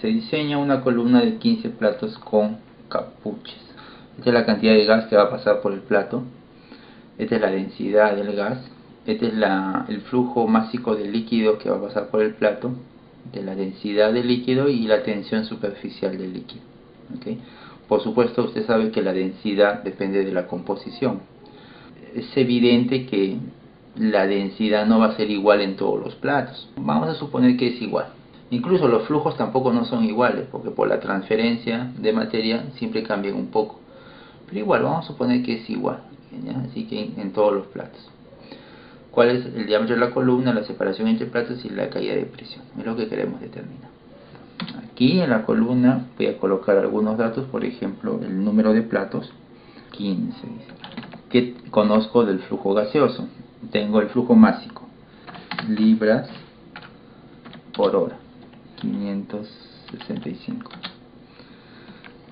Se diseña una columna de 15 platos con capuchas. Esta es la cantidad de gas que va a pasar por el plato. Esta es la densidad del gas. Este es el flujo másico de líquido que va a pasar por el plato, de la densidad del líquido y la tensión superficial del líquido. ¿Okay? Por supuesto, usted sabe que la densidad depende de la composición. Es evidente que la densidad no va a ser igual en todos los platos. Vamos a suponer que es igual. Incluso los flujos tampoco no son iguales, porque por la transferencia de materia siempre cambian un poco. Pero igual, vamos a suponer que es igual, ¿ya? Así que en todos los platos. ¿Cuál es el diámetro de la columna, la separación entre platos y la caída de presión? Es lo que queremos determinar. Aquí en la columna voy a colocar algunos datos, por ejemplo, el número de platos, 15. ¿Qué conozco del flujo gaseoso? Tengo el flujo másico, libras por hora, 565.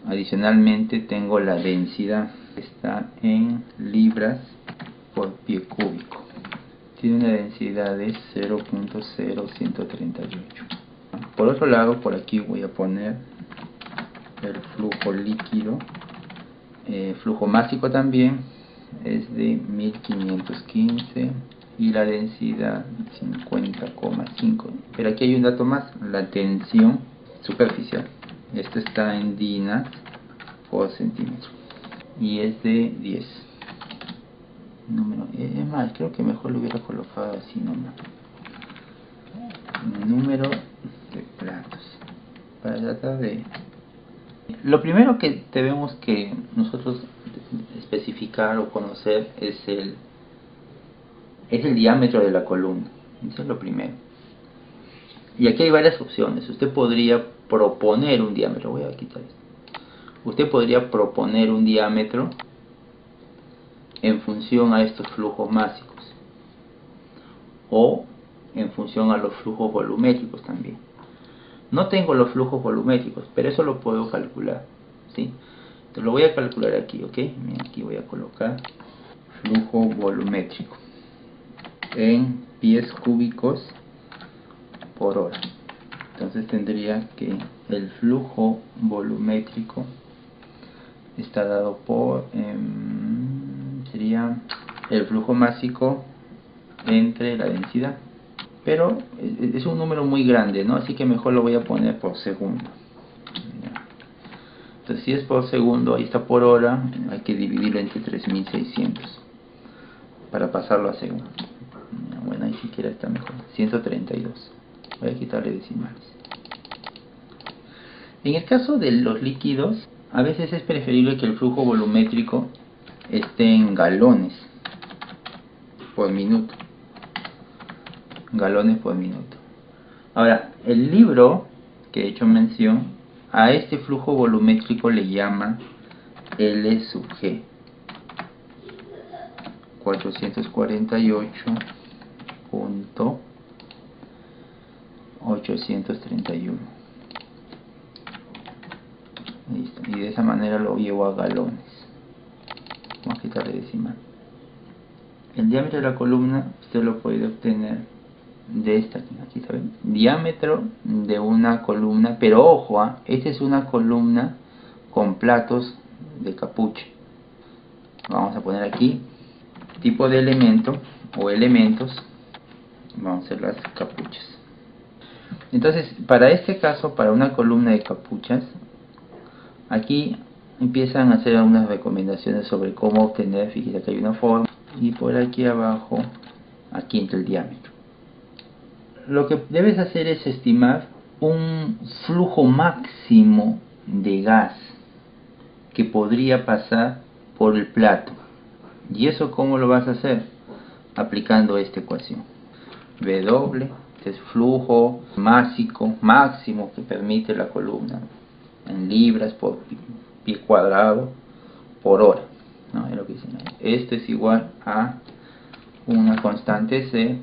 Adicionalmente tengo la densidad, está en libras por pie cúbico. Tiene una densidad de 0.0138. Por otro lado, por aquí voy a poner el flujo líquido. Flujo másico también es de 1515 y la densidad 50,5. Pero aquí hay un dato más, la tensión superficial. Esto está en dinas por centímetro y es de 10. Número, es más, creo que mejor lo hubiera colocado así nomás. Número de platos, para tratar de... Lo primero que debemos que nosotros especificar o conocer es el diámetro de la columna. Eso es lo primero. Y aquí hay varias opciones. Usted podría proponer un diámetro. Voy a quitar esto. Usted podría proponer un diámetro en función a estos flujos másicos o en función a los flujos volumétricos también. No tengo los flujos volumétricos, pero eso lo puedo calcular, ¿sí? Entonces lo voy a calcular aquí, ¿ok? Aquí voy a colocar flujo volumétrico en pies cúbicos por hora. Entonces tendría que el flujo volumétrico está dado por sería el flujo másico entre la densidad, pero es un número muy grande, ¿no? Así que mejor lo voy a poner por segundo. Entonces si es por segundo, ahí está por hora, hay que dividirlo entre 3600 para pasarlo a segundo. Bueno, ahí siquiera está mejor, 132. Voy a quitarle decimales. En el caso de los líquidos, a veces es preferible que el flujo volumétrico esté en galones por minuto. Galones por minuto. Ahora, el libro que he hecho mención a este flujo volumétrico le llama L sub G, 448.831. Listo. Y de esa manera lo llevo a galones. Vamos a quitarle decimal. El diámetro de la columna usted lo puede obtener de esta aquí, ¿saben? Diámetro de una columna, pero ojo, esta es una columna con platos de capucha. Vamos a poner aquí tipo de elemento o elementos. Vamos a hacer las capuchas. Entonces, para este caso, para una columna de capuchas, aquí empiezan a hacer algunas recomendaciones sobre cómo obtener. Fíjense que hay una forma y por aquí abajo, aquí entra el diámetro. Lo que debes hacer es estimar un flujo máximo de gas que podría pasar por el plato. ¿Y eso cómo lo vas a hacer? Aplicando esta ecuación. W es flujo máximo que permite la columna en libras por pie cuadrado por hora, ¿no? Es lo que dicen ahí. Esto es igual a una constante C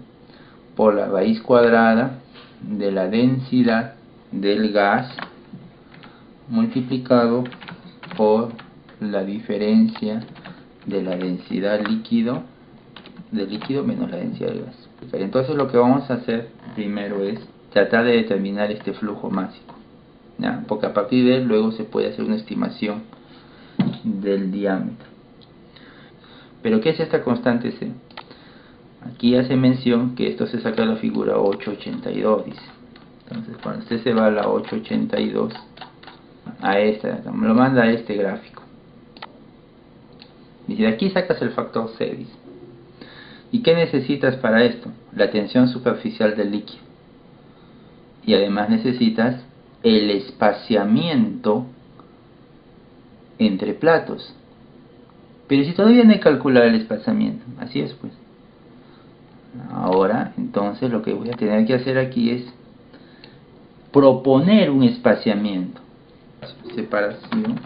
por la raíz cuadrada de la densidad del gas multiplicado por la diferencia de la densidad del líquido menos la densidad del gas. Entonces lo que vamos a hacer primero es tratar de determinar este flujo másico. ¿ya? Porque a partir de él luego se puede hacer una estimación del diámetro. Pero ¿qué es esta constante C? Aquí hace mención que esto se saca de la figura 882, dice. Entonces cuando usted se va a la 882, a esta, me lo manda a este gráfico. Dice, de aquí sacas el factor C, dice. ¿Y qué necesitas para esto? La tensión superficial del líquido. Y además necesitas el espaciamiento entre platos. Pero si todavía no he calculado el espaciamiento, así es pues. Ahora, entonces lo que voy a tener que hacer aquí es proponer un espaciamiento. Separación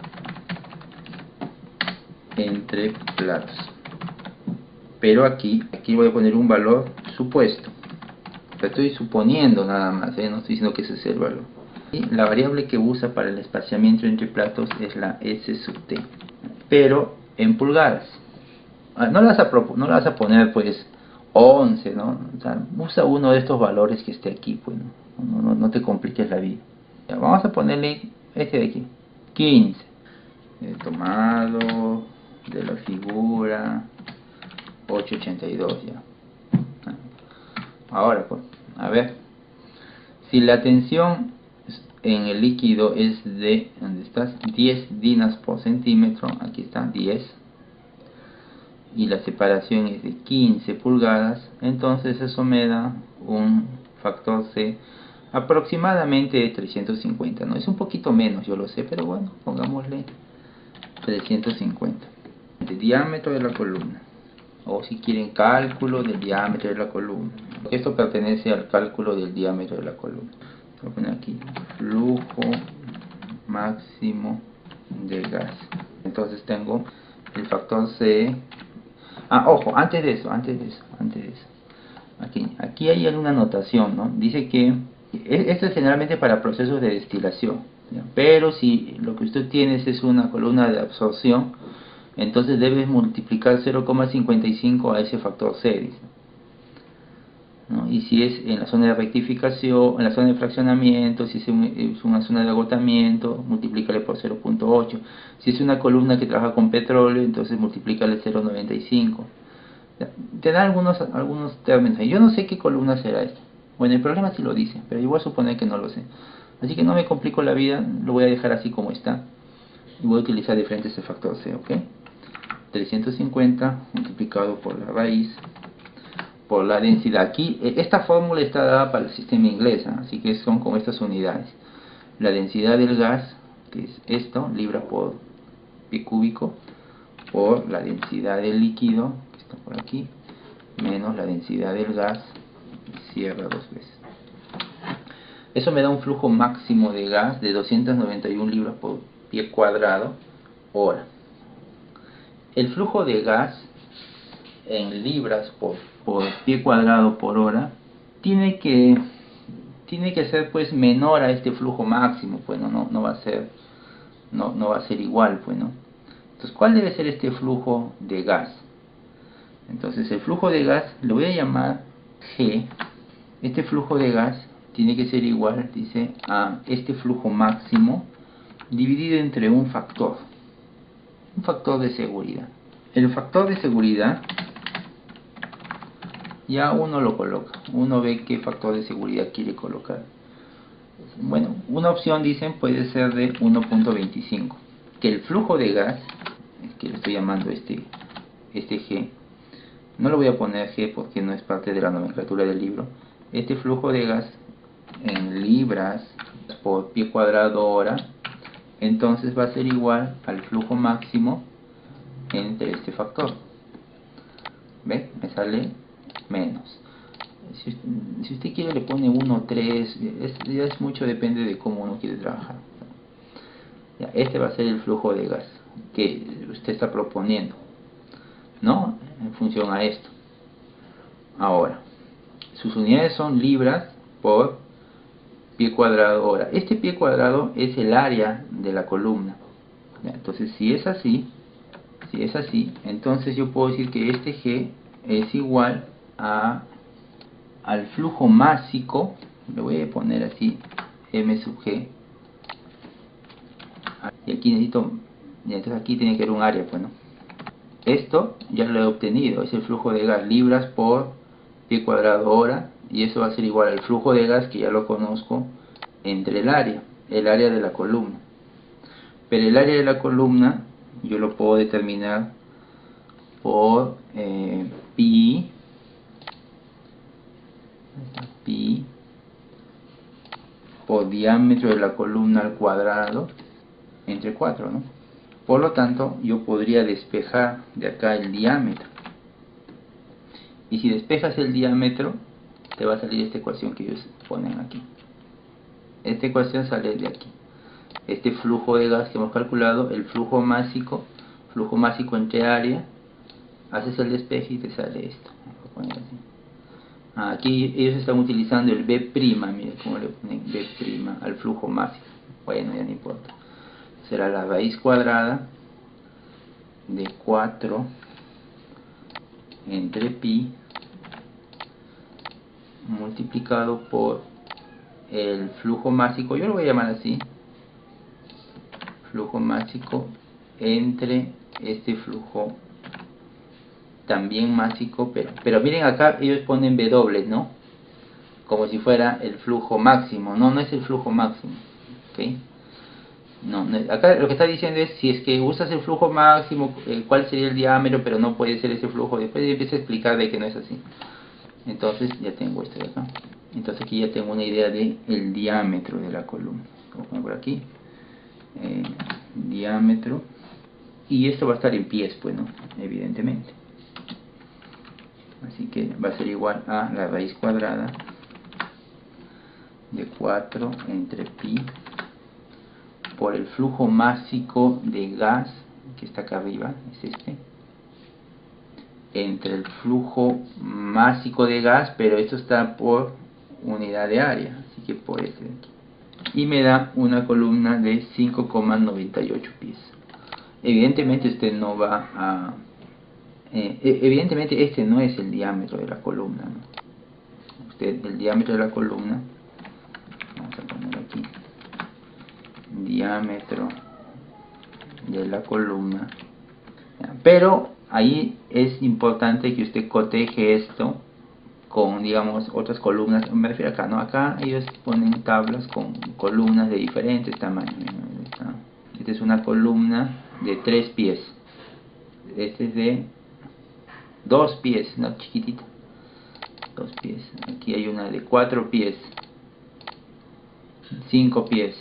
entre platos. Pero aquí voy a poner un valor supuesto. Lo estoy suponiendo nada más, no estoy diciendo que ese es el valor. Y la variable que usa para el espaciamiento entre platos es la S sub T. Pero en pulgadas. No la vas a poner pues 11, ¿no? O sea, usa uno de estos valores que esté aquí, pues no te compliques la vida. Ya, vamos a ponerle este de aquí, 15. Tomado de la figura 882 ya. Ahora pues, a ver, si la tensión en el líquido es de, ¿dónde estás? 10 dinas por centímetro, aquí está 10, y la separación es de 15 pulgadas, entonces eso me da un factor C aproximadamente de 350, ¿no? Es un poquito menos, yo lo sé, pero bueno, pongámosle 350. El diámetro de la columna, o si quieren cálculo del diámetro de la columna. Esto pertenece al cálculo del diámetro de la columna. Voy a poner aquí flujo máximo de gas. Entonces tengo el factor C. Ojo, antes de eso. Aquí hay alguna notación, ¿no? Dice que esto es generalmente para procesos de destilación, ¿ya? Pero si lo que usted tiene es una columna de absorción, entonces debes multiplicar 0,55 a ese factor C, dice, ¿no? Y si es en la zona de rectificación, en la zona de fraccionamiento, si es una zona de agotamiento, multiplícale por 0,8. Si es una columna que trabaja con petróleo, entonces multiplícale 0,95. Te da algunos términos. Yo no sé qué columna será esto. Bueno, el problema sí lo dice, pero yo voy a suponer que no lo sé. Así que no me complico la vida, lo voy a dejar así como está. Y voy a utilizar diferentes el factor C, ¿ok? 350 multiplicado por la raíz por la densidad. Aquí, esta fórmula está dada para el sistema inglés, así que son como estas unidades. La densidad del gas, que es esto, libras por pie cúbico, por la densidad del líquido, que está por aquí, menos la densidad del gas, cierra dos veces. Eso me da un flujo máximo de gas de 291 libras por pie cuadrado hora. El flujo de gas en libras por pie cuadrado por hora tiene que ser pues menor a este flujo máximo, pues no va a ser igual, pues, ¿no? Entonces, ¿cuál debe ser este flujo de gas? Entonces, el flujo de gas lo voy a llamar G. Este flujo de gas tiene que ser igual, dice, a este flujo máximo dividido entre un factor de seguridad. El factor de seguridad ya uno lo coloca, uno ve qué factor de seguridad quiere colocar. Bueno, una opción, dicen, puede ser de 1.25, que el flujo de gas, que le estoy llamando este G, no lo voy a poner G porque no es parte de la nomenclatura del libro. Este flujo de gas en libras por pie cuadrado hora, entonces va a ser igual al flujo máximo entre este factor. ¿Ve? Me sale menos. Si usted quiere le pone 1, 3, ya es mucho, depende de cómo uno quiere trabajar. Ya, este va a ser el flujo de gas que usted está proponiendo, ¿no? En función a esto. Ahora, sus unidades son libras por pie cuadrado hora. Este pie cuadrado es el área de la columna. Ya, entonces, si es así, entonces yo puedo decir que este G es igual al flujo másico, le voy a poner así, M sub G, aquí necesito, y entonces aquí tiene que haber un área, pues, ¿no? Esto ya lo he obtenido, es el flujo de gas, libras por pie cuadrado hora, y eso va a ser igual al flujo de gas, que ya lo conozco, entre el área de la columna. Pero el área de la columna yo lo puedo determinar por pi por diámetro de la columna al cuadrado entre 4, ¿no? Por lo tanto, yo podría despejar de acá el diámetro. Y si despejas el diámetro, te va a salir esta ecuación que ellos ponen aquí. Esta ecuación sale de aquí. Este flujo de gas que hemos calculado, el flujo másico entre área, haces el despeje y te sale esto. Voy a poner así. Aquí ellos están utilizando el B', miren cómo le ponen B' al flujo másico. Bueno, ya no importa. Será la raíz cuadrada de 4 entre pi multiplicado por el flujo másico, yo lo voy a llamar así, flujo másico entre este flujo también másico, pero miren acá ellos ponen W, ¿no? Como si fuera el flujo máximo. No es el flujo máximo, ¿ok? No, acá lo que está diciendo es, si es que usas el flujo máximo, cuál sería el diámetro, pero no puede ser ese flujo. Después empieza a explicar de que no es así. Entonces ya tengo esto de acá. Entonces aquí ya tengo una idea de el diámetro de la columna. Voy a poner por aquí diámetro, y esto va a estar en pies, pues, ¿no? Evidentemente. Así que va a ser igual a la raíz cuadrada de 4 entre pi por el flujo másico de gas, que está acá arriba, es este, entre el flujo másico de gas, pero esto está por unidad de área, así que por este de aquí. Y me da una columna de 5,98 pies. Evidentemente este no va a... evidentemente este no es el diámetro de la columna, ¿no? El diámetro de la columna, vamos a poner aquí, diámetro de la columna, pero ahí es importante que usted coteje esto con, digamos, otras columnas. Me refiero acá, ¿no? Acá ellos ponen tablas con columnas de diferentes tamaños. Esta es una columna de 3 pies, este es de 2 pies, una chiquitita, 2 pies. Aquí hay una de 4 pies, 5 pies.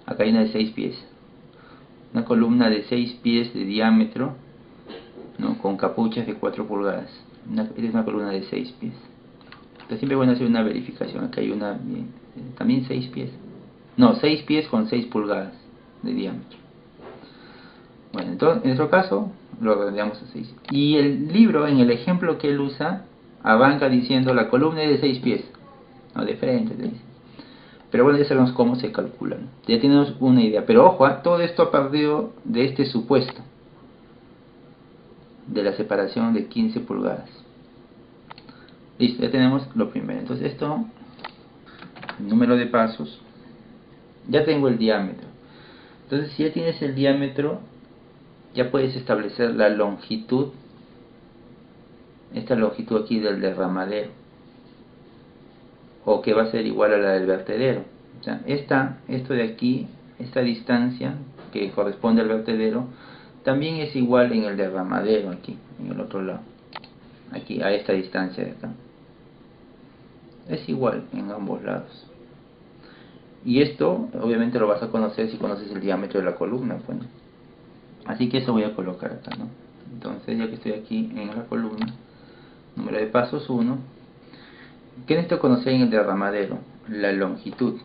Acá hay una de 6 pies. Una columna de 6 pies de diámetro, ¿no? Con capuchas de 4 pulgadas. Esta es una columna de 6 pies. Entonces siempre van a hacer una verificación. Acá hay una también 6 pies. No, 6 pies con 6 pulgadas de diámetro. Bueno, entonces en nuestro caso lo redondeamos a 6. Y el libro, en el ejemplo que él usa, arranca diciendo la columna es de 6 pies. No, de frente, te dice. Pero bueno, ya sabemos cómo se calculan. Ya tenemos una idea. Pero ojo, todo esto a partir de este supuesto de la separación de 15 pulgadas. Listo, ya tenemos lo primero. Entonces esto, el número de pasos, ya tengo el diámetro. Entonces si ya tienes el diámetro, ya puedes establecer la longitud, esta longitud aquí del derramadero, o que va a ser igual a la del vertedero. O sea, esto de aquí, esta distancia que corresponde al vertedero, también es igual en el derramadero, aquí, en el otro lado, aquí a esta distancia de acá. Es igual en ambos lados. Y esto obviamente lo vas a conocer si conoces el diámetro de la columna, pues, ¿no? Así que eso voy a colocar acá, ¿no? Entonces ya que estoy aquí en la columna, número de pasos 1, ¿qué necesito conocer en el derramadero? La longitud,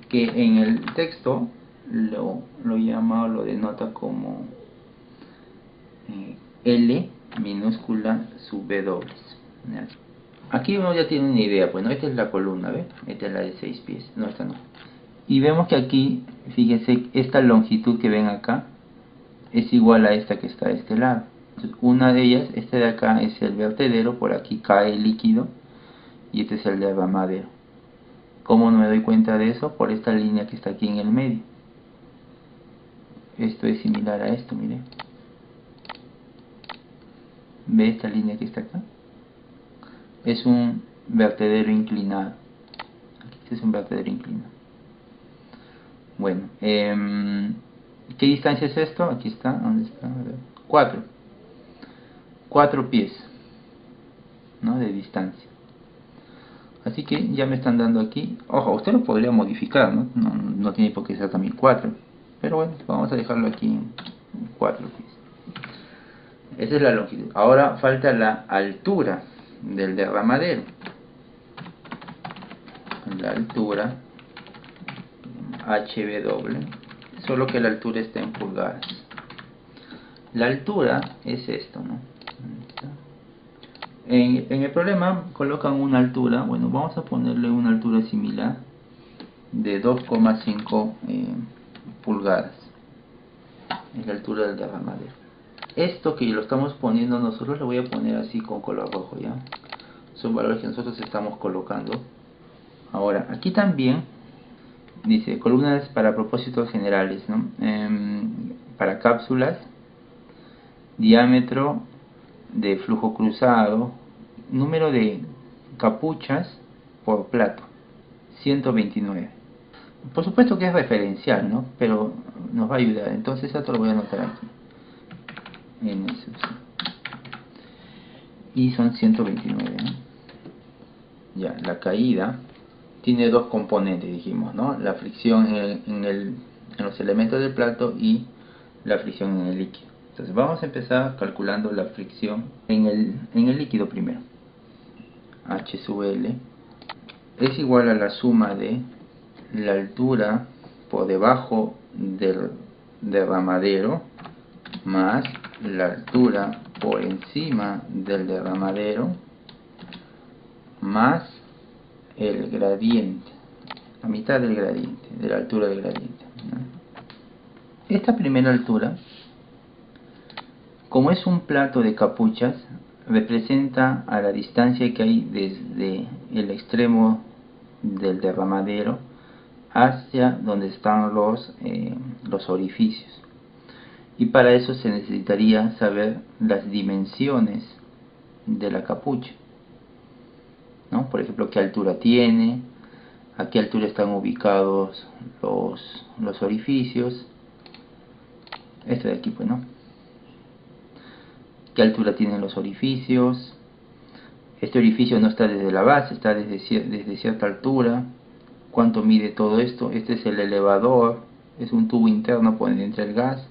que en el texto lo llama o lo denota como L minúscula sub W. Aquí uno ya tiene una idea, pues, ¿no? Esta es la columna, ¿ves? Esta es la de 6 pies, no, esta no. Y vemos que aquí, fíjense, esta longitud que ven acá es igual a esta que está de este lado. Entonces, una de ellas, esta de acá es el vertedero, por aquí cae el líquido, y este es el derramadero. ¿Cómo no me doy cuenta de eso? Por esta línea que está aquí en el medio. Esto es similar a esto, mire. ¿Ve esta línea que está acá? Es un vertedero inclinado. Este es un vertedero inclinado. Bueno, ¿qué distancia es esto? Aquí está, ¿dónde está? 4 pies, ¿no? De distancia. Así que ya me están dando aquí. Ojo, usted lo podría modificar, ¿no? No tiene por qué ser también 4. Pero bueno, vamos a dejarlo aquí en 4 pies. Esa es la longitud. Ahora falta la altura del derramadero. La altura HW, solo que la altura está en pulgadas. La altura es esto, ¿no? En el problema colocan una altura, bueno, vamos a ponerle una altura similar de 2,5 pulgadas. Es la altura del derramadero. Esto que lo estamos poniendo nosotros lo voy a poner así con color rojo, ¿ya? Son valores que nosotros estamos colocando. Ahora, aquí también dice columnas para propósitos generales, ¿no? Para cápsulas, diámetro de flujo cruzado, número de capuchas por plato, 129. Por supuesto que es referencial, ¿no? Pero nos va a ayudar. Entonces esto lo voy a anotar aquí. En eso, sí. Y son 129, ¿no? Ya, la caída tiene dos componentes, dijimos, ¿no? La fricción en los elementos del plato y la fricción en el líquido. Entonces vamos a empezar calculando la fricción en el líquido primero. H sub L es igual a la suma de la altura por debajo del derramadero más la altura por encima del derramadero más el gradiente, la mitad del gradiente, de la altura del gradiente, ¿no? Esta primera altura, como es un plato de capuchas, representa a la distancia que hay desde el extremo del derramadero hacia donde están los orificios. Y para eso se necesitaría saber las dimensiones de la capucha, ¿no? Por ejemplo, qué altura tiene, a qué altura están ubicados los orificios. Esto de aquí, pues, ¿no? ¿Qué altura tienen los orificios? Este orificio no está desde la base, está desde cierta altura. ¿Cuánto mide todo esto? Este es el elevador, es un tubo interno por donde entra el gas.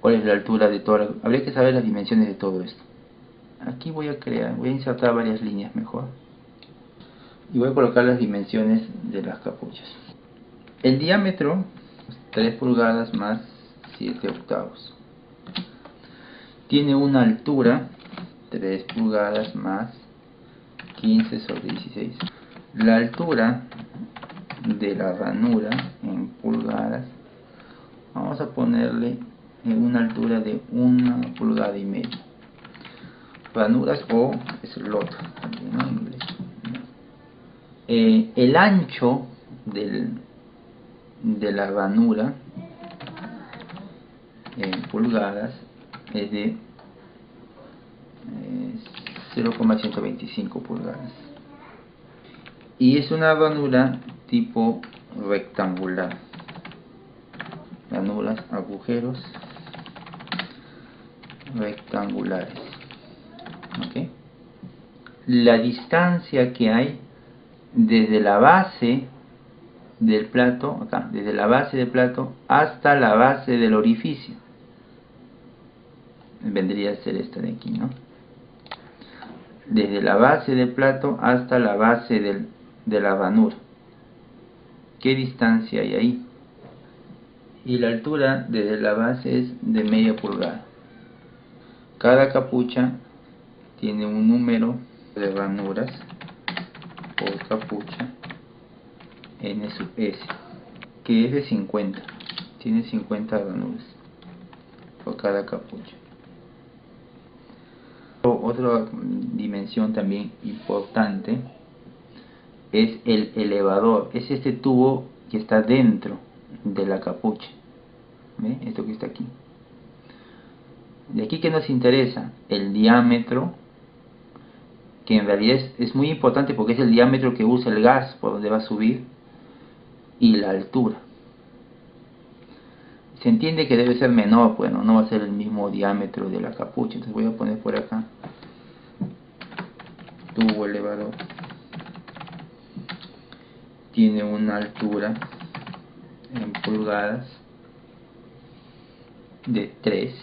¿Cuál es la altura de todo? Habría que saber las dimensiones de todo esto. Aquí voy a insertar varias líneas mejor. Y voy a colocar las dimensiones de las capuchas. El diámetro, 3 pulgadas más 7 octavos. Tiene una altura, 3 pulgadas más 15 sobre 16. La altura de la ranura en pulgadas, vamos a ponerle una altura de 1,5 pulgadas. Ranuras o slot, también, ¿no? En inglés. El ancho de la ranura en pulgadas es de 0,125 pulgadas y es una ranura tipo rectangular, ranuras, agujeros rectangulares. ¿Okay? La distancia que hay desde la base del plato, acá, desde la base del plato hasta la base del orificio, vendría a ser esta de aquí, ¿no? Desde la base del plato hasta la base de la ranura. ¿Qué distancia hay ahí? Y la altura desde la base es de media pulgada. Cada capucha tiene un número de ranuras por capucha N sub S, que es de 50. Tiene 50 ranuras por cada capucha. Otra dimensión también importante es el elevador. Es este tubo que está dentro de la capucha. ¿Ve? Esto que está aquí. De aquí que nos interesa el diámetro, que en realidad es muy importante porque es el diámetro que usa el gas por donde va a subir, y la altura. Se entiende que debe ser menor, pues no va a ser el mismo diámetro de la capucha. Entonces voy a poner por acá tubo elevador. Tiene una altura en pulgadas de 3,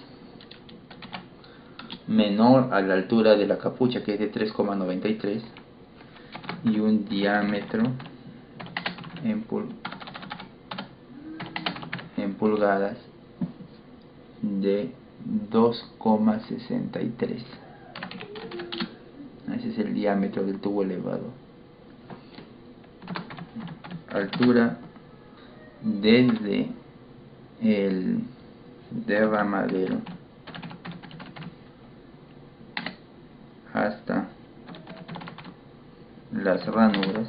menor a la altura de la capucha, que es de 3,93, y un diámetro en pulgadas de 2,63. Ese es el diámetro del tubo elevador. Altura desde el derramadero hasta las ranuras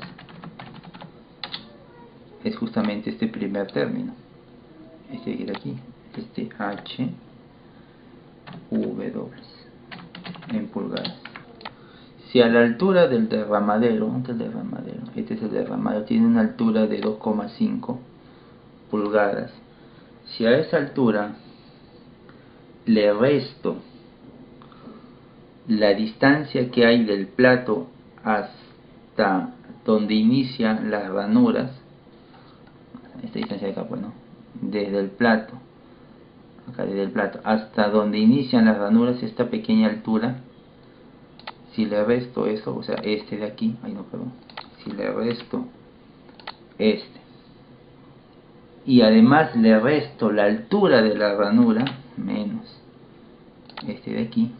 es justamente este primer término, este de aquí, este H W en pulgadas. Si a la altura del derramadero, este es el derramadero, tiene una altura de 2,5 pulgadas, si a esa altura le resto la distancia que hay del plato hasta donde inician las ranuras, esta distancia de acá, pues, ¿no? Desde el plato, acá desde el plato hasta donde inician las ranuras, esta pequeña altura, si le resto eso, o sea, este de aquí, si le resto este, y además le resto la altura de la ranura, menos este de aquí,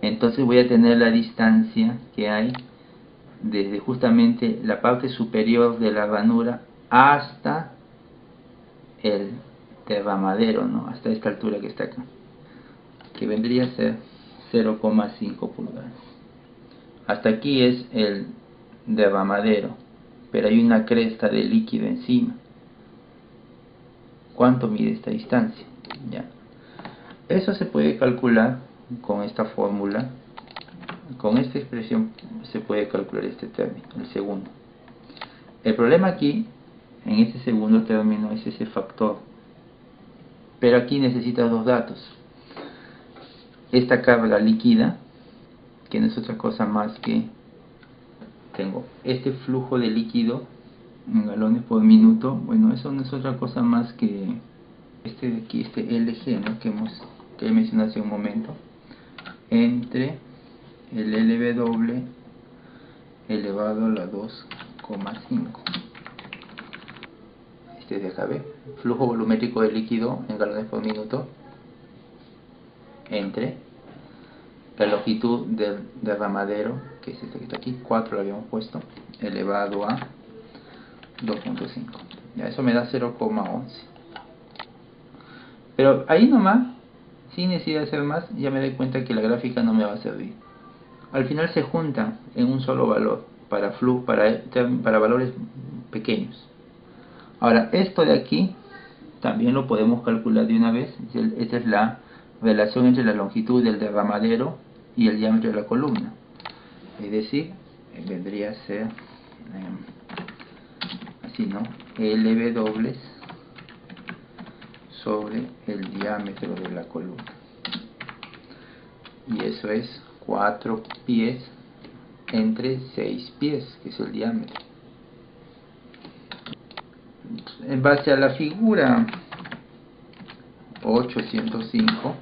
entonces voy a tener la distancia que hay desde justamente la parte superior de la ranura hasta el derramadero, ¿no? Hasta esta altura que está acá, que vendría a ser 0,5 pulgadas. Hasta aquí es el derramadero, pero hay una cresta de líquido encima. ¿Cuánto mide esta distancia? Ya. Eso se puede calcular con esta fórmula. Con esta expresión se puede calcular este término, el segundo. El problema aquí, en este segundo término, es ese factor. Pero aquí necesitas dos datos. Esta carga líquida, que no es otra cosa más que, tengo este flujo de líquido en galones por minuto. Bueno, eso no es otra cosa más que este de aquí, este LG, ¿no? que he mencionado hace un momento, entre el LW elevado a la 2,5. Este de acá, ¿ve? Flujo volumétrico de líquido en galones por minuto entre la longitud del derramadero, que es este que está aquí, 4 lo habíamos puesto, elevado a 2,5. Ya, eso me da 0,11. Pero ahí nomás, sin necesidad de hacer más, ya me doy cuenta que la gráfica no me va a servir. Al final se juntan en un solo valor para valores pequeños. Ahora, esto de aquí también lo podemos calcular de una vez. Esta es la relación entre la longitud del derramadero y el diámetro de la columna. Es decir, vendría a ser así, ¿no? LW sobre el diámetro de la columna. Y eso es 4 pies entre 6 pies, que es el diámetro. En base a la figura 805,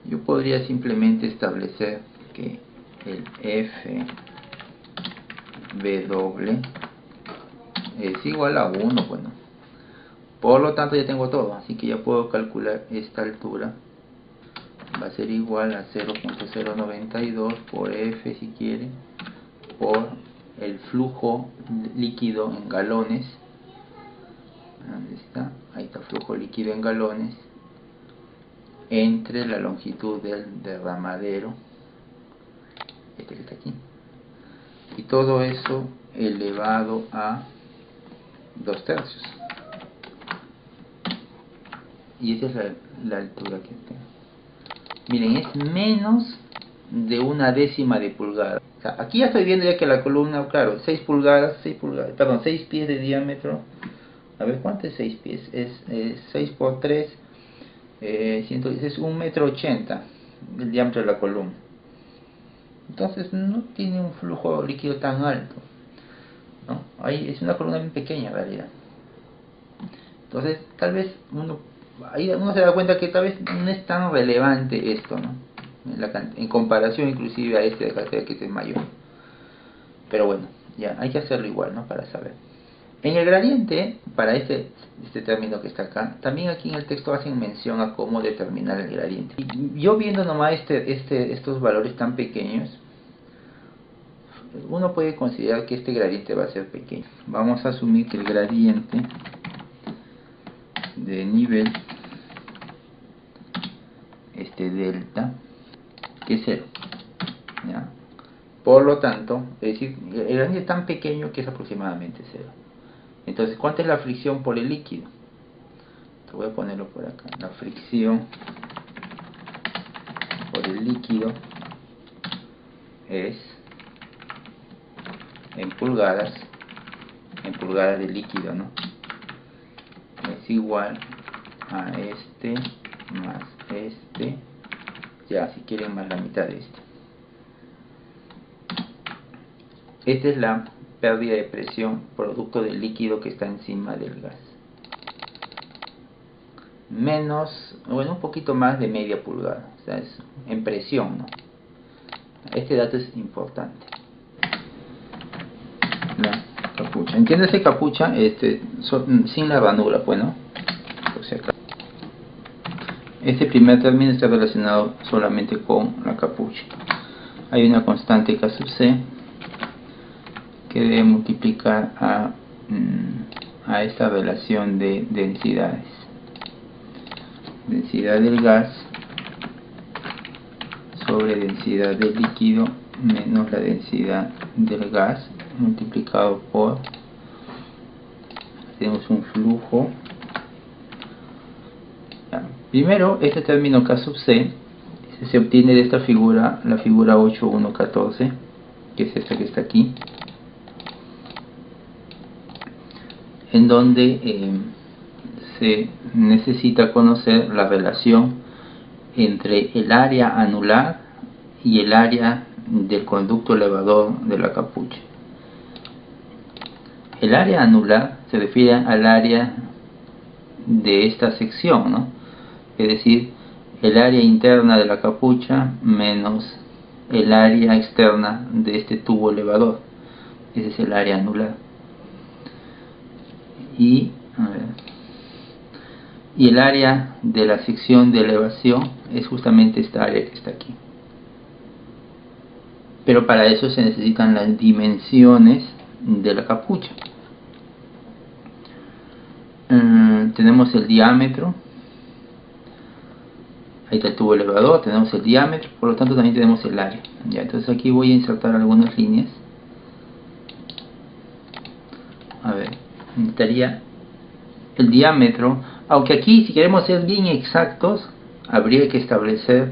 yo podría simplemente establecer que el FW es igual a 1, bueno. Por lo tanto ya tengo todo, así que ya puedo calcular esta altura. Va a ser igual a 0,092 por F, si quiere, por el flujo líquido en galones. ¿Dónde está? Ahí está, flujo líquido en galones entre la longitud del derramadero, este que está aquí, y todo eso elevado a 2/3. y esa es la altura que tengo. Miren, es menos de una décima de pulgada. O sea, aquí ya estoy viendo ya que la columna, claro, 6 pulgadas, perdón, 6 pies de diámetro. A ver, ¿cuánto es 6 pies? Es 6 por 3, es 1,80 m el diámetro de la columna. Entonces no tiene un flujo líquido tan alto, ¿no? Ahí es una columna bien pequeña en realidad. Entonces tal vez ahí uno se da cuenta que tal vez no es tan relevante esto, ¿no? En comparación inclusive a este de acá, que es mayor. Pero bueno, ya hay que hacerlo igual, ¿no? Para saber. En el gradiente, para este término que está acá, también aquí en el texto hacen mención a cómo determinar el gradiente. Y yo viendo nomás estos valores tan pequeños, uno puede considerar que este gradiente va a ser pequeño. Vamos a asumir que el gradiente de nivel, delta, que es 0, ¿ya? Por lo tanto, es decir, el gradiente es tan pequeño que es aproximadamente 0. Entonces, ¿cuánta es la fricción por el líquido? Te voy a ponerlo por acá. La fricción por el líquido es en pulgadas de líquido, ¿no? Es igual a este más este, ya si quieren más la mitad de este. Esta es la pérdida de presión producto del líquido que está encima del gas. Menos, bueno, un poquito más de media pulgada, o sea, es en presión, ¿no? Este dato es importante. La capucha, entiéndase capucha, sin la ranura, pues, ¿no? O sea, este primer término está relacionado solamente con la capucha. Hay una constante K sub C que debe multiplicar a esta relación de densidades. Densidad del gas sobre densidad del líquido menos la densidad del gas multiplicado por, tenemos un flujo. Primero, este término K sub C se obtiene de esta figura, la figura 8.1.14, que es esta que está aquí, en donde se necesita conocer la relación entre el área anular y el área del conducto elevador de la capucha. El área anular se refiere al área de esta sección, ¿no? Es decir, el área interna de la capucha menos el área externa de este tubo elevador. Ese es el área anular. Y el área de la sección de elevación es justamente esta área que está aquí. Pero para eso se necesitan las dimensiones de la capucha. Tenemos el diámetro, ahí está el tubo elevador, tenemos el diámetro, por lo tanto también tenemos el área. Ya, entonces aquí voy a insertar algunas líneas. A ver, necesitaría el diámetro, aunque aquí si queremos ser bien exactos habría que establecer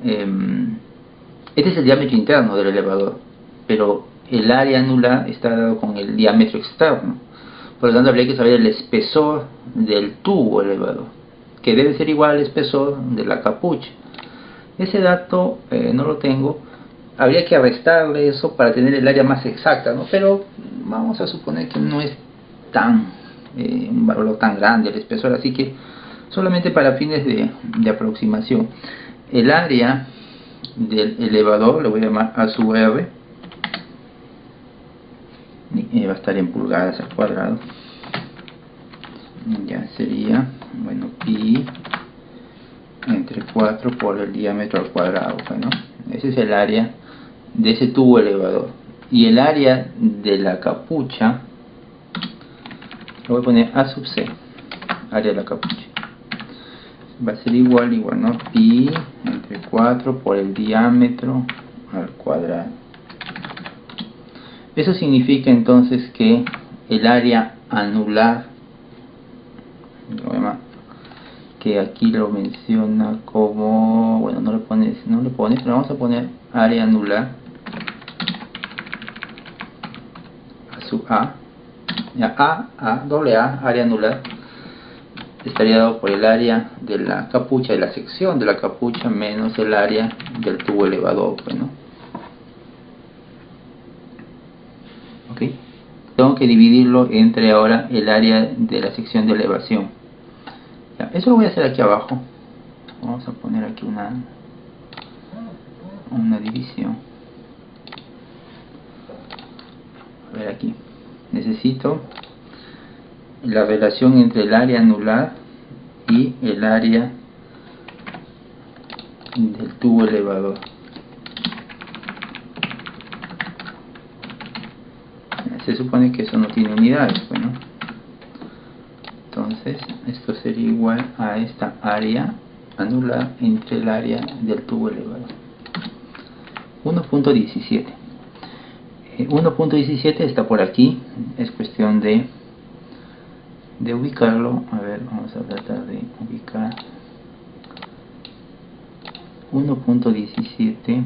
este es el diámetro interno del elevador, pero el área anular está dado con el diámetro externo. Por lo tanto, habría que saber el espesor del tubo elevador, que debe ser igual al espesor de la capucha. Ese dato no lo tengo. Habría que restarle eso para tener el área más exacta, ¿no? Pero vamos a suponer que no es un valor tan grande el espesor, así que solamente para fines de aproximación. El área del elevador le voy a llamar A sub R, va a estar en pulgadas al cuadrado. Ya sería, bueno, pi entre 4 por el diámetro al cuadrado. Bueno, ese es el área de ese tubo elevador. Y el área de la capucha le voy a poner A sub C, área de la capucha. Va a ser igual, ¿no? Pi entre 4 por el diámetro al cuadrado. Eso significa entonces que el área anular, que aquí lo menciona como, bueno, no le pones, pero vamos a poner área anular a sub A, ya doble A, área anular, estaría dado por el área de la capucha, de la sección de la capucha, menos el área del tubo elevador, pues, ¿no? Ok, tengo que dividirlo entre ahora el área de la sección de elevación. Ya, eso lo voy a hacer aquí abajo. Vamos a poner aquí una división. A ver, aquí necesito la relación entre el área anular y el área del tubo elevador. Se supone que eso no tiene unidades, bueno. Entonces esto sería igual a esta área anular entre el área del tubo elevador. 1.17. 1.17 está por aquí, es cuestión de ubicarlo. A ver, vamos a tratar de ubicar 1.17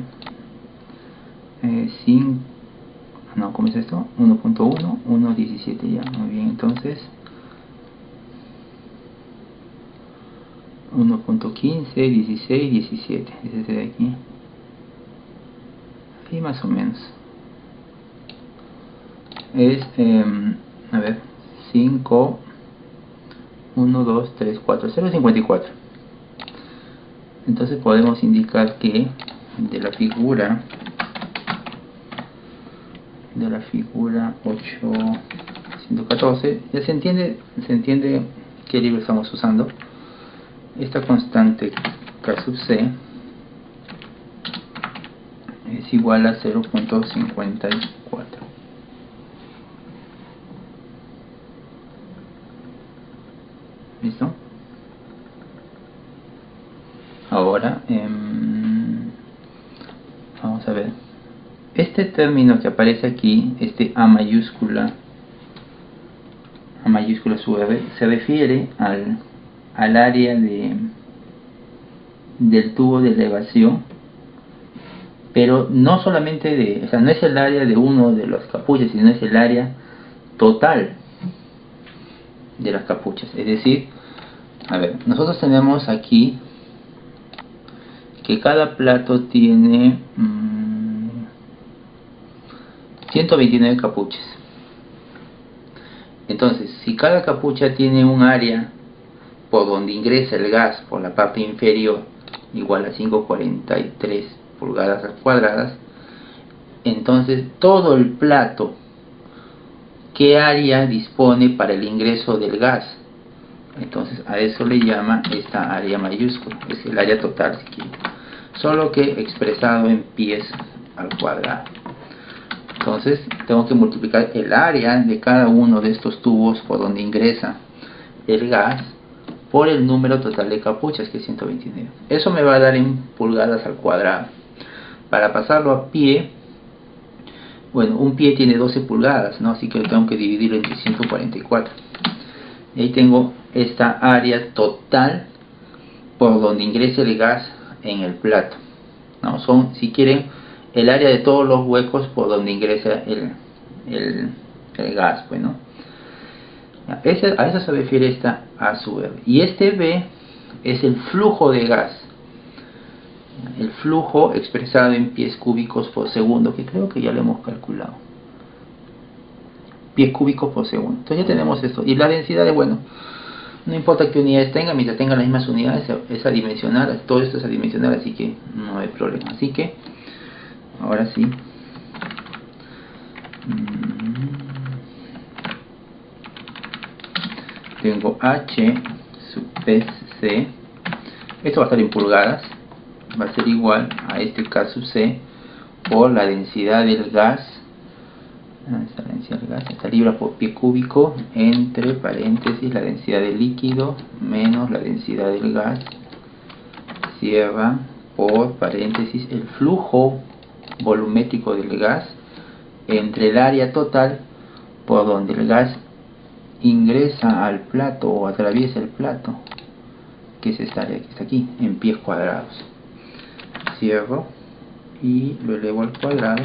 no, ¿cómo es esto? 1.1, 1.17, ya, muy bien. Entonces 1.15, 16, 17, es este de aquí, y más o menos es a ver, 5, 1, 2, 3, 4, 0.54. Entonces podemos indicar que de la figura 8.114 ya se entiende qué libro estamos usando. Esta constante K sub C es igual a 0.54. ¿Listo? Ahora vamos a ver este término que aparece aquí, este A mayúscula sub R, se refiere al área del tubo de elevación, pero no solamente no es el área de uno de los capuchas, sino es el área total de las capuchas. Es decir, a ver, nosotros tenemos aquí que cada plato tiene 129 capuchas. Entonces, si cada capucha tiene un área por donde ingresa el gas por la parte inferior igual a 543 pulgadas cuadradas, entonces todo el plato, ¿qué área dispone para el ingreso del gas? Entonces a eso le llama esta área mayúscula, es el área total si quiere, solo que expresado en pies al cuadrado. Entonces tengo que multiplicar el área de cada uno de estos tubos por donde ingresa el gas por el número total de capuchas, que es 129. Eso me va a dar en pulgadas al cuadrado. Para pasarlo a pie, bueno, un pie tiene 12 pulgadas, ¿no? Así que lo tengo que dividirlo entre 144. Y ahí tengo esta área total por donde ingresa el gas en el plato, ¿no? Son, si quieren, el área de todos los huecos por donde ingresa el gas, pues, ¿no? A eso se refiere esta A sub R. Y este B es el flujo de gas, el flujo expresado en pies cúbicos por segundo, que creo que ya lo hemos calculado, pies cúbicos por segundo. Entonces ya tenemos esto. Y la densidad es, bueno, no importa qué unidades tenga, mientras tenga las mismas unidades, es adimensional, todo esto es adimensional, así que no hay problema. Así que ahora sí, tengo H sub PC, esto va a estar en pulgadas, va a ser igual a este K sub C por la densidad del gas, esta libra por pie cúbico, entre paréntesis la densidad del líquido menos la densidad del gas, cierra, por paréntesis el flujo volumétrico del gas entre el área total por donde el gas ingresa al plato o atraviesa el plato que es esta área que está aquí, en pies cuadrados. Cierro y lo elevo al cuadrado.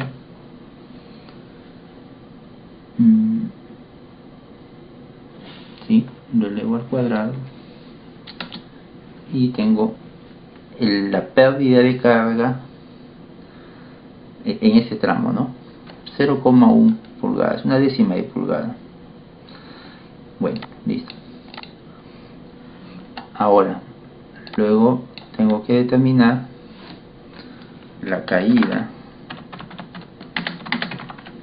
Sí, lo elevo al cuadrado y tengo la pérdida de carga en ese tramo, ¿no? 0,1 pulgadas, una décima de pulgada. Bueno, listo. Ahora, luego tengo que determinar la caída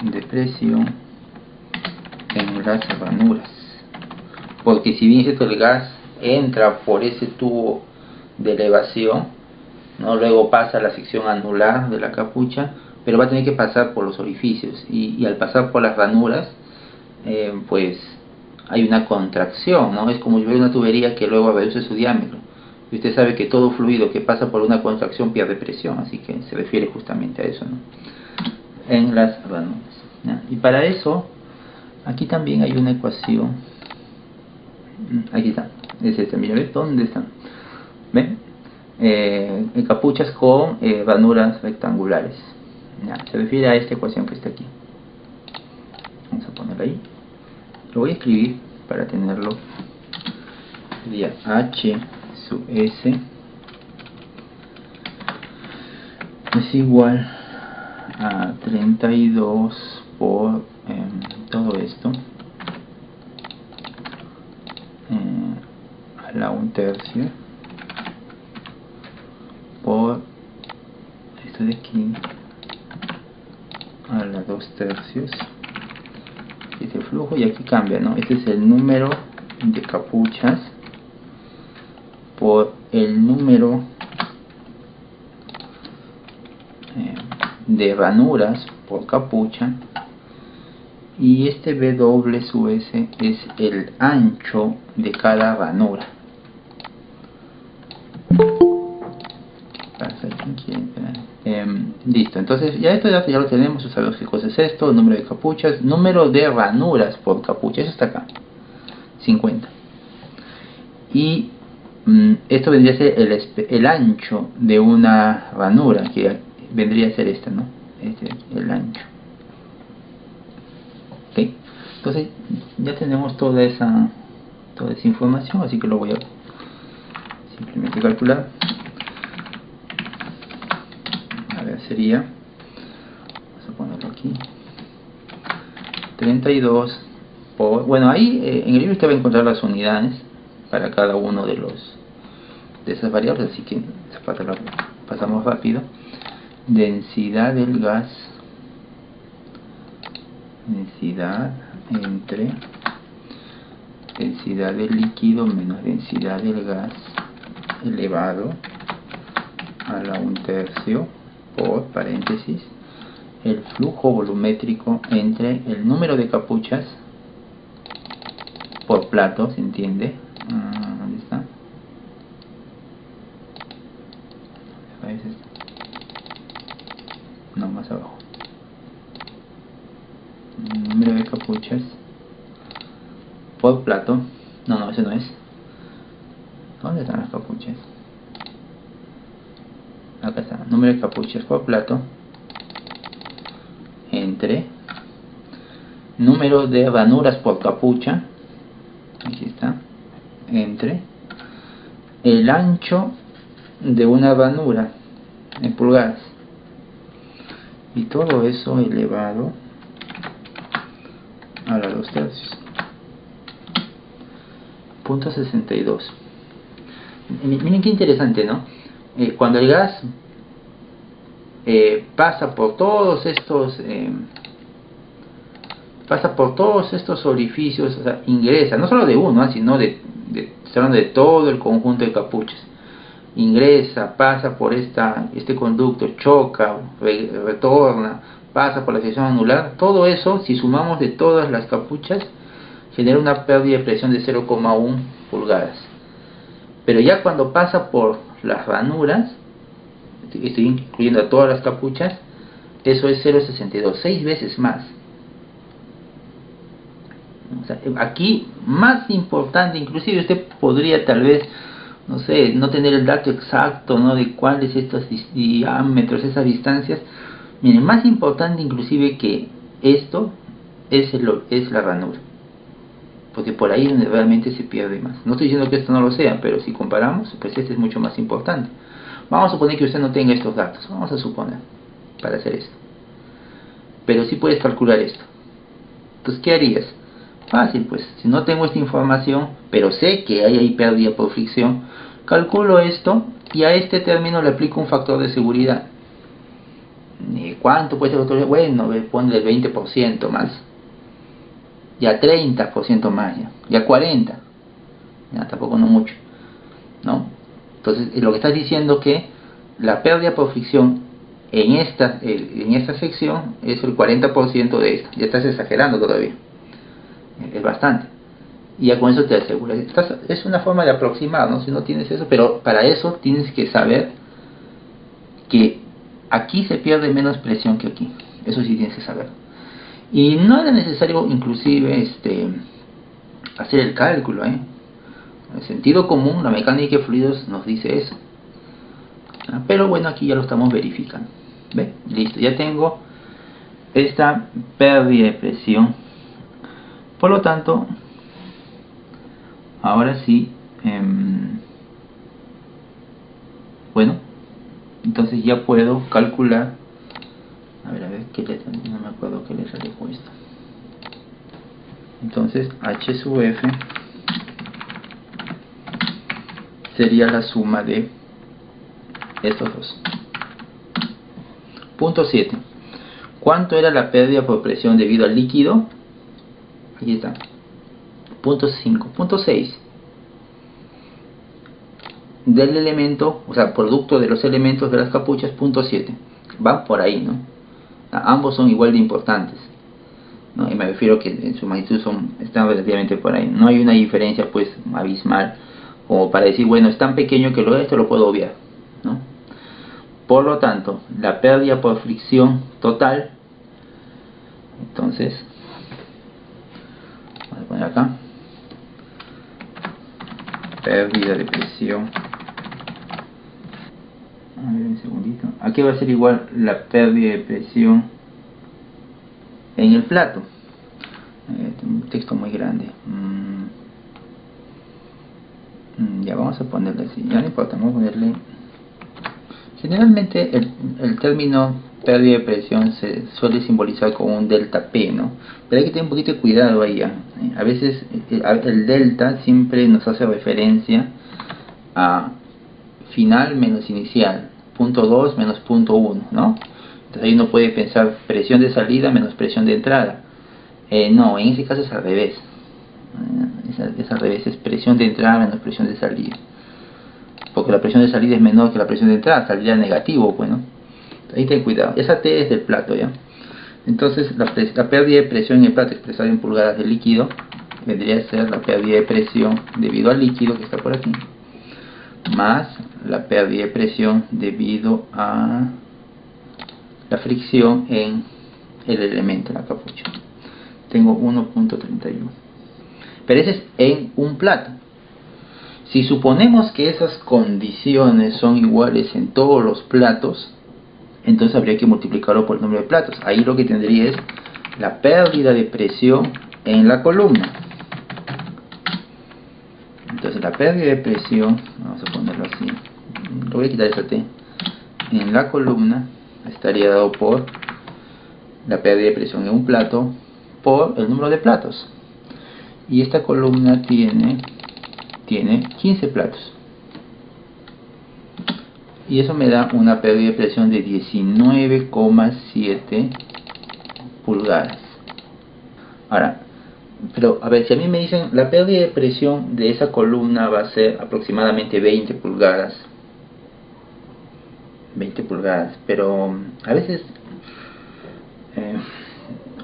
de presión en las ranuras, porque si bien el gas entra por ese tubo de elevación, ¿no? Luego pasa a la sección anular de la capucha, pero va a tener que pasar por los orificios y al pasar por las ranuras, pues hay una contracción, ¿no? Es como si hubiera una tubería que luego reduce su diámetro. Y usted sabe que todo fluido que pasa por una contracción pierde presión, así que se refiere justamente a eso, ¿no? En las ranuras, ¿no? Y para eso, aquí también hay una ecuación. Aquí está, es esta, mira, ¿ves? ¿Dónde están? ¿Ven? Capuchas con ranuras rectangulares. Ya, se refiere a esta ecuación que está aquí. Vamos a ponerla ahí. Lo voy a escribir para tenerlo. Sería H sub S es igual a 32 por todo esto a la 1/3 por esto de aquí a la 2/3. Este flujo, y aquí cambia, ¿no? Este es el número de capuchas por el número de ranuras por capucha, y este W sub S es el ancho de cada ranura. Listo, entonces ya esto ya lo tenemos, sabemos qué cosa es esto, número de capuchas, número de ranuras por capucha, eso está acá, 50. Y esto vendría a ser el ancho de una ranura, que vendría a ser esta, ¿no? Este es el ancho. ¿Ok? Entonces ya tenemos toda esa información, así que lo voy a simplemente calcular. A ver, sería, vamos a ponerlo aquí, 32 por, bueno, ahí en el libro usted va a encontrar las unidades para cada uno de esas variables, así que esa parte la pasamos rápido. Densidad del gas, densidad entre densidad del líquido menos densidad del gas elevado a la 1/3 por paréntesis el flujo volumétrico entre el número de capuchas por plato, ¿se entiende? ¿Dónde está? No, más abajo. Número de capuchas por plato. No, ese no es. ¿Dónde están las capuchas? Acá está. Número de capuchas por plato entre número de ranuras por capucha, aquí está, entre el ancho de una ranura en pulgadas, y todo eso elevado a la 2/3. Punto 62. Miren qué interesante, ¿no? Cuando el gas pasa por todos estos orificios, o sea, ingresa, no solo de uno, sino de todo el conjunto de capuchas, ingresa, pasa por este conducto, choca, retorna, pasa por la sección anular. Todo eso, si sumamos de todas las capuchas, genera una pérdida de presión de 0,1 pulgadas. Pero ya cuando pasa por las ranuras, estoy incluyendo a todas las capuchas, eso es 0,62, 6 veces más. O sea, aquí más importante, inclusive usted podría tal vez no sé, no tener el dato exacto, ¿no?, de cuáles estos diámetros, esas distancias. Miren, más importante inclusive que esto es la ranura, porque por ahí es donde realmente se pierde más. No estoy diciendo que esto no lo sea, pero si comparamos, pues este es mucho más importante. Vamos a suponer que usted no tenga estos datos, vamos a suponer, para hacer esto. Pero sí puedes calcular esto. Entonces, ¿qué harías? Fácil, pues, si no tengo esta información, pero sé que hay ahí pérdida por fricción, calculo esto y a este término le aplico un factor de seguridad. ¿Cuánto puede ser el factor de seguridad? Bueno, ponle el 20% más, ya 30% más, ya 40%, ya tampoco no mucho, ¿no? Entonces, lo que estás diciendo que la pérdida por fricción en esta sección es el 40% de esta. Ya estás exagerando todavía, es bastante. Y ya con eso te aseguras. Es una forma de aproximar, ¿no? Si no tienes eso, pero para eso tienes que saber que aquí se pierde menos presión que aquí. Eso sí tienes que saber. Y no era necesario inclusive hacer el cálculo, ¿eh? En el sentido común, la mecánica de fluidos nos dice eso. Pero bueno, aquí ya lo estamos verificando. ¿Ve? Listo, ya tengo esta pérdida de presión. Por lo tanto, ahora sí, bueno, entonces ya puedo calcular. A ver, qué letra, no me acuerdo qué letra le he puesto. Entonces, H sub F sería la suma de estos dos. Punto 7. ¿Cuánto era la pérdida por presión debido al líquido? Aquí está. Punto 5. Punto 6. Del elemento, o sea, producto de los elementos de las capuchas, punto 7. Van por ahí, ¿no? Ambos son igual de importantes, ¿no? Y me refiero que en su magnitud están relativamente por ahí. No hay una diferencia, pues, abismal, como para decir, bueno, es tan pequeño que esto lo puedo obviar, ¿no? Por lo tanto, la pérdida por fricción total, entonces, vamos a poner acá, pérdida de presión, a ver un segundito, aquí va a ser igual la pérdida de presión en el plato. Tengo un texto muy grande. Ya vamos a ponerle así, ya no importa, vamos a ponerle. Generalmente el término pérdida de presión se suele simbolizar con un delta P, ¿no? Pero hay que tener un poquito de cuidado ahí, ¿eh? A veces el delta siempre nos hace referencia a final menos inicial, punto 2 menos punto 1, ¿no? Entonces ahí uno puede pensar presión de salida menos presión de entrada. No, en ese caso es al revés. Es al revés, es presión de entrada menos presión de salida. Porque la presión de salida es menor que la presión de entrada, saldría negativo, bueno. Ahí ten cuidado. Esa T es del plato, ¿ya? Entonces la pérdida de presión en el plato expresada en pulgadas de líquido vendría a ser la pérdida de presión debido al líquido que está por aquí, más la pérdida de presión debido a la fricción en el elemento, la capucha. Tengo 1.31. Pero ese es en un plato. Si suponemos que esas condiciones son iguales en todos los platos, entonces habría que multiplicarlo por el número de platos. Ahí lo que tendría es la pérdida de presión en la columna. Entonces la pérdida de presión, vamos a ponerlo así, lo voy a quitar esa T, en la columna estaría dado por la pérdida de presión en un plato por el número de platos. Y esta columna tiene 15 platos. Y eso me da una pérdida de presión de 19,7 pulgadas. Ahora, pero a ver, si a mí me dicen la pérdida de presión de esa columna va a ser aproximadamente 20 pulgadas. 20 pulgadas, pero a veces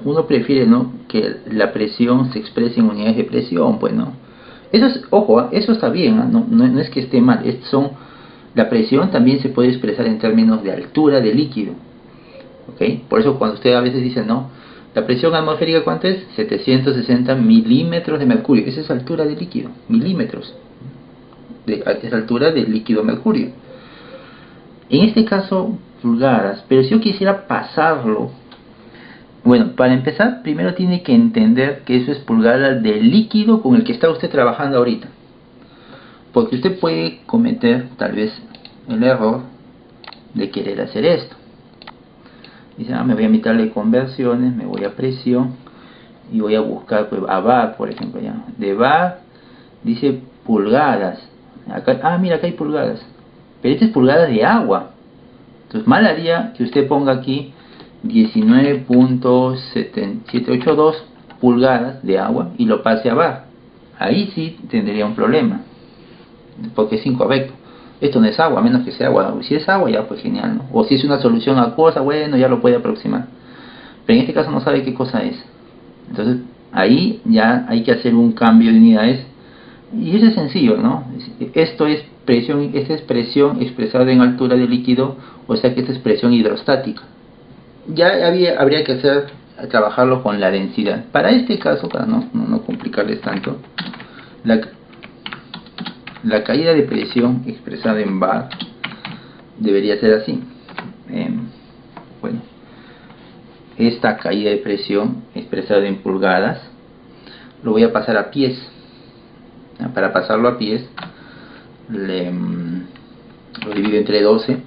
uno prefiere, ¿no?, que la presión se exprese en unidades de presión, pues, ¿no? Eso es, ojo, eso está bien, no es que esté mal. La presión también se puede expresar en términos de altura de líquido, ¿ok? Por eso cuando usted a veces dice, no, la presión atmosférica, ¿cuánto es? 760 milímetros de mercurio. Esa es altura de líquido, milímetros a esa altura del líquido mercurio. En este caso, pulgadas, pero si yo quisiera pasarlo, bueno, para empezar, primero tiene que entender que eso es pulgadas del líquido con el que está usted trabajando ahorita. Porque usted puede cometer tal vez el error de querer hacer esto. Dice, me voy a meterle conversiones, me voy a presión y voy a buscar pues, a bar, por ejemplo. Ya. De bar dice pulgadas. Acá, mira, acá hay pulgadas. Pero esta es pulgadas de agua. Entonces mal haría que usted ponga aquí 19.782 pulgadas de agua y lo pase a bar. Ahí sí tendría un problema, porque es incorrecto. Esto no es agua, a menos que sea agua. Si es agua, ya pues genial, ¿no? O si es una solución acuosa, bueno, ya lo puede aproximar. Pero en este caso no sabe qué cosa es. Entonces ahí ya hay que hacer un cambio de unidades. Y eso es sencillo, ¿no? Esto es presión, esta es presión expresada en altura del líquido, o sea que esta es presión hidrostática. Ya habría que trabajarlo con la densidad. Para este caso, para no complicarles tanto, la caída de presión expresada en bar debería ser así. Bueno, esta caída de presión expresada en pulgadas lo voy a pasar a pies. Para pasarlo a pies lo divido entre 12.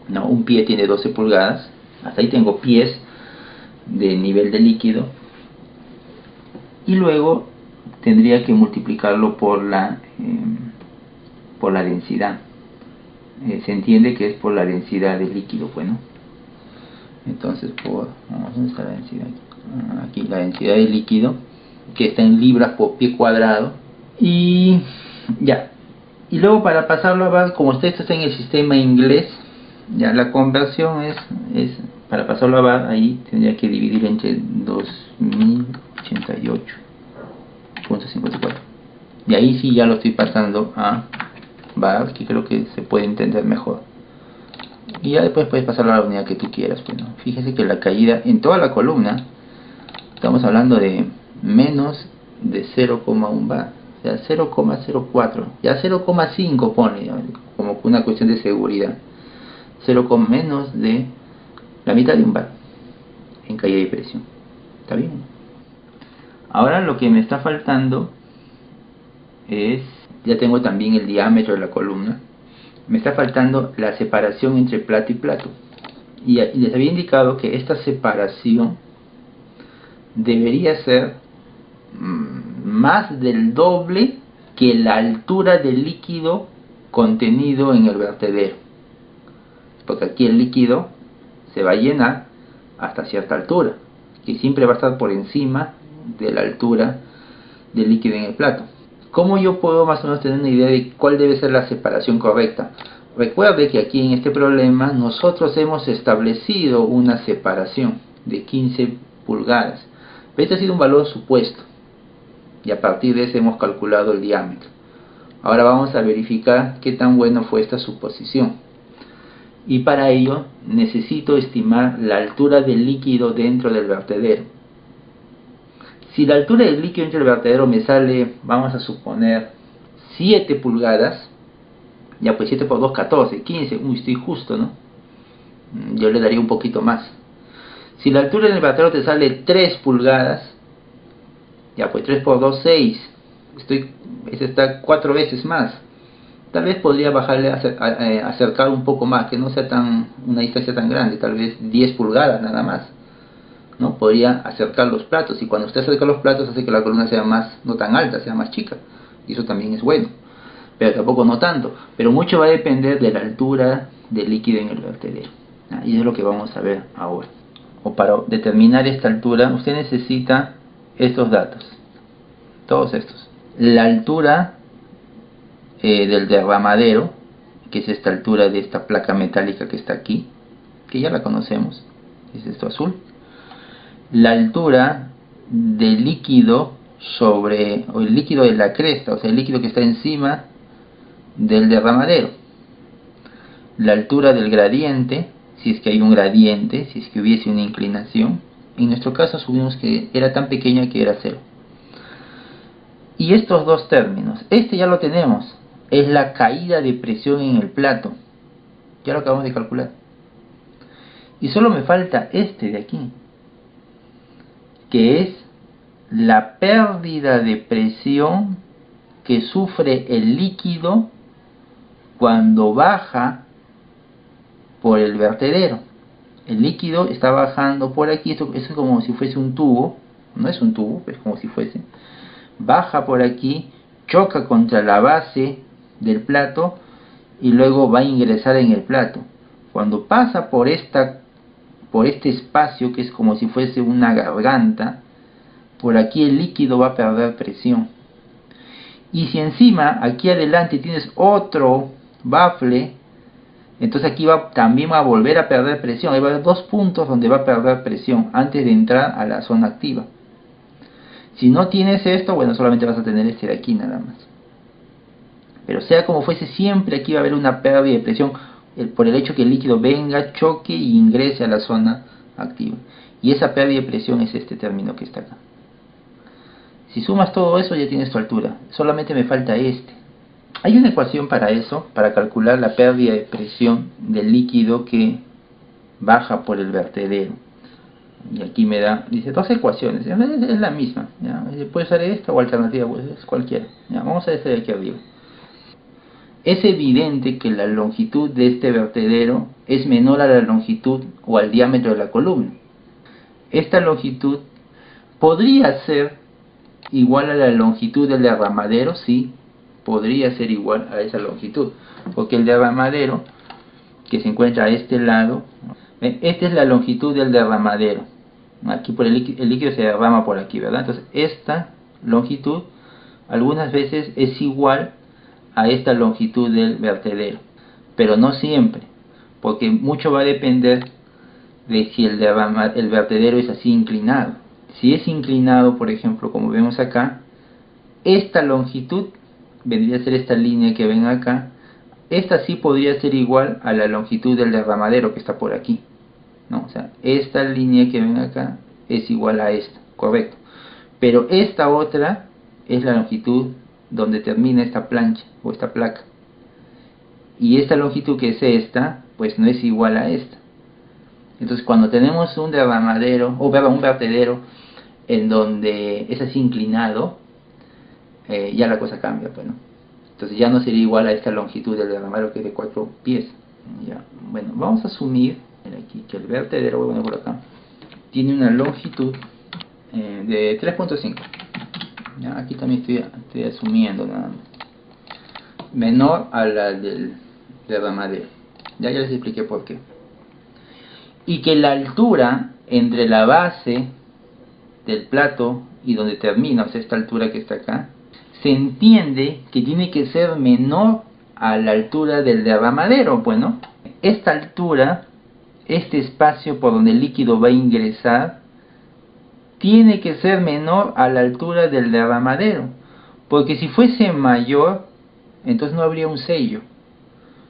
Un pie tiene 12 pulgadas. Hasta ahí tengo pies de nivel de líquido. Y luego tendría que multiplicarlo por la densidad. Se entiende que es por la densidad del líquido, bueno. Entonces ¿dónde está la densidad? Aquí la densidad del líquido, que está en libras por pie cuadrado. Y ya. Y luego para pasarlo a bar, como esto está en el sistema inglés, ya la conversión es para pasarlo a bar, ahí tendría que dividir entre 2088.54. Y ahí sí ya lo estoy pasando a bar, que creo que se puede entender mejor. Y ya después puedes pasarlo a la unidad que tú quieras. Bueno, fíjese que la caída en toda la columna, estamos hablando de menos de 0,1 bar. O sea, 0,04. Ya 0,5 pone, como una cuestión de seguridad. Menos de la mitad de un bar en caída de presión. ¿Está bien? Ahora lo que me está faltando es, ya tengo también el diámetro de la columna, me está faltando la separación entre plato y plato. Y les había indicado que esta separación debería ser más del doble que la altura del líquido contenido en el vertedero. Porque aquí el líquido se va a llenar hasta cierta altura, que siempre va a estar por encima de la altura del líquido en el plato. ¿Cómo yo puedo más o menos tener una idea de cuál debe ser la separación correcta? Recuerde que aquí en este problema nosotros hemos establecido una separación de 15 pulgadas. Este ha sido un valor supuesto y a partir de ese hemos calculado el diámetro. Ahora vamos a verificar qué tan bueno fue esta suposición. Y para ello necesito estimar la altura del líquido dentro del vertedero. Si la altura del líquido dentro del vertedero me sale, vamos a suponer 7 pulgadas, ya pues 7 por 2, 14, 15, estoy justo, ¿no? Yo le daría un poquito más. Si la altura del vertedero te sale 3 pulgadas, ya pues 3 por 2, 6, ese está 4 veces más. Tal vez podría bajarle, acercar un poco más, que no sea una distancia tan grande, tal vez 10 pulgadas nada más, ¿no? Podría acercar los platos, y cuando usted acerca los platos hace que la columna sea no tan alta, sea más chica, y eso también es bueno, pero tampoco no tanto. Pero mucho va a depender de la altura del líquido en el vertedero, y eso es lo que vamos a ver ahora. O para determinar esta altura, usted necesita estos datos, todos estos. La altura del derramadero, que es esta altura de esta placa metálica que está aquí, que ya la conocemos, es esto azul. La altura del líquido o el líquido de la cresta, o sea el líquido que está encima del derramadero. La altura del gradiente, si es que hay un gradiente, si es que hubiese una inclinación. En nuestro caso asumimos que era tan pequeña que era 0. Y estos dos términos, este ya lo tenemos, es la caída de presión en el plato. Ya lo acabamos de calcular. Y solo me falta este de aquí, que es la pérdida de presión que sufre el líquido cuando baja por el vertedero. El líquido está bajando por aquí, esto es como si fuese un tubo, no es un tubo, pero es como si fuese, baja por aquí, choca contra la base del plato y luego va a ingresar en el plato. Cuando pasa por este espacio que es como si fuese una garganta, por aquí el líquido va a perder presión. Y si encima aquí adelante tienes otro bafle, entonces aquí también va a volver a perder presión. Hay dos puntos donde va a perder presión antes de entrar a la zona activa. Si no tienes esto, bueno, solamente vas a tener este de aquí nada más. Pero sea como fuese, siempre aquí va a haber una pérdida de presión por el hecho que el líquido venga, choque y ingrese a la zona activa. Y esa pérdida de presión es este término que está acá. Si sumas todo eso ya tienes tu altura. Solamente me falta este. Hay una ecuación para eso, para calcular la pérdida de presión del líquido que baja por el vertedero. Y aquí me da, dice, dos ecuaciones, es la misma, ¿ya? Puede ser esta o alternativa, pues es cualquiera. ¿Ya? Vamos a este de aquí arriba. Es evidente que la longitud de este vertedero es menor a la longitud o al diámetro de la columna. Esta longitud podría ser igual a la longitud del derramadero, sí, podría ser igual a esa longitud, porque el derramadero que se encuentra a este lado, esta es la longitud del derramadero, aquí por el líquido se derrama por aquí, ¿verdad? Entonces esta longitud algunas veces es igual a esta longitud del vertedero, pero no siempre, porque mucho va a depender de si el vertedero es así inclinado. Si es inclinado, por ejemplo, como vemos acá, esta longitud vendría a ser esta línea que ven acá. Esta sí podría ser igual a la longitud del derramadero que está por aquí, ¿no? O sea, esta línea que ven acá es igual a esta, correcto. Pero esta otra es la longitud donde termina esta plancha o esta placa. Y esta longitud que es esta, pues no es igual a esta. Entonces cuando tenemos un derramadero, o perdón, un vertedero en donde es así inclinado, ya la cosa cambia, pues, ¿no? Entonces ya no sería igual a esta longitud del derramadero que es de 4 pies. Ya. Bueno, vamos a asumir aquí que el vertedero, voy a poner por acá, tiene una longitud de 3.5. Aquí también estoy asumiendo nada más. Menor a la del derramadero. Ya les expliqué por qué. Y que la altura entre la base del plato y donde termina, o sea, esta altura que está acá, se entiende que tiene que ser menor a la altura del derramadero. Bueno, esta altura, este espacio por donde el líquido va a ingresar, tiene que ser menor a la altura del derramadero, porque si fuese mayor, entonces no habría un sello.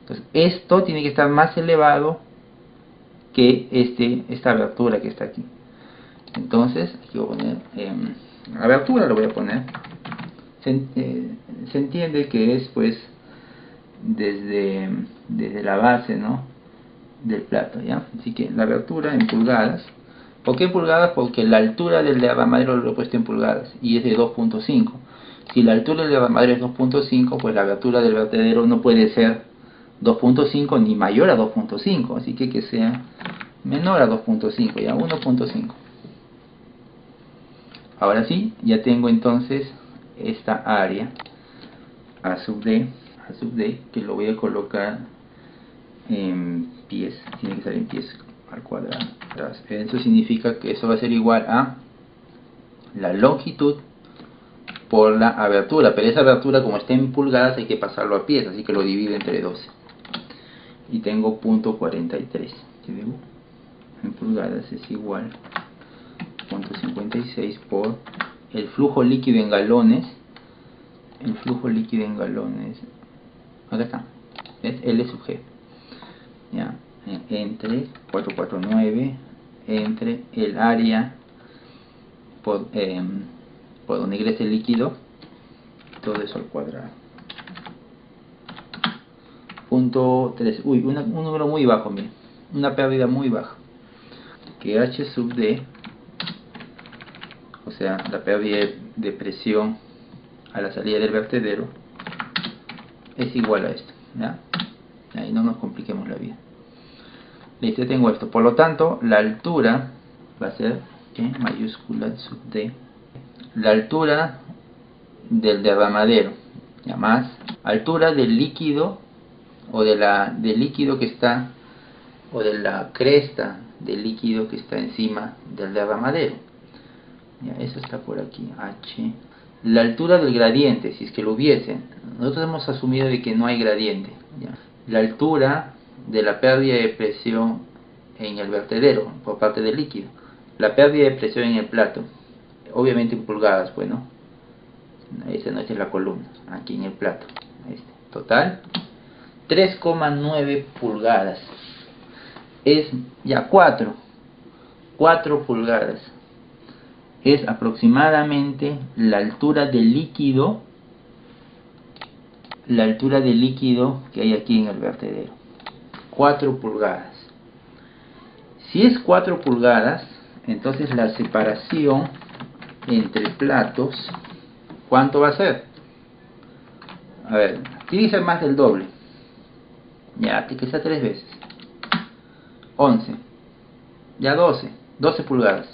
Entonces esto tiene que estar más elevado que esta abertura que está aquí. Entonces aquí voy a poner abertura, lo voy a poner. Se entiende que es pues desde la base, ¿no?, del plato, ¿ya? Así que la abertura en pulgadas. ¿Por qué en pulgadas? Porque la altura del derramadero lo he puesto en pulgadas y es de 2.5. Si la altura del derramadero es 2.5, pues la abertura del vertedero no puede ser 2.5 ni mayor a 2.5, así que sea menor a 2.5, ya 1.5. Ahora sí, ya tengo entonces esta área a sub d, que lo voy a colocar en pies, tiene que estar en pies al cuadrado. Eso significa que eso va a ser igual a la longitud por la abertura, pero esa abertura, como está en pulgadas, hay que pasarlo a pies, así que lo divido entre 12 y tengo punto 43 en pulgadas es igual a 0.56 por el flujo líquido en galones. El flujo líquido en galones, acá está, es L sub G, ¿ya? Entre 449 entre el área por donde ingresa el líquido, todo eso al cuadrado. .3, uy, un número muy bajo, miren, una pérdida muy baja, que H sub D, o sea, la pérdida de presión a la salida del vertedero, es igual a esto, ¿ya? Ahí no nos compliquemos la vida. Listo, tengo esto. Por lo tanto, la altura va a ser H mayúscula sub D, la altura del derramadero, ya, más altura del líquido o del líquido que está, o de la cresta del líquido que está encima del derramadero. Ya, eso está por aquí, H. La altura del gradiente, si es que lo hubiese. Nosotros hemos asumido de que no hay gradiente. Ya. La altura de la pérdida de presión en el vertedero por parte del líquido. La pérdida de presión en el plato, obviamente en pulgadas, pues, ¿no? Esa no es la columna, aquí en el plato. Total 3,9 pulgadas. Es ya 4 pulgadas. Es aproximadamente la altura del líquido, que hay aquí en el vertedero. 4 pulgadas. Si es 4 pulgadas, entonces la separación entre platos, ¿cuánto va a ser? A ver, tiene que ser más del doble. Ya, que sea 3 veces. 11. Ya 12 pulgadas.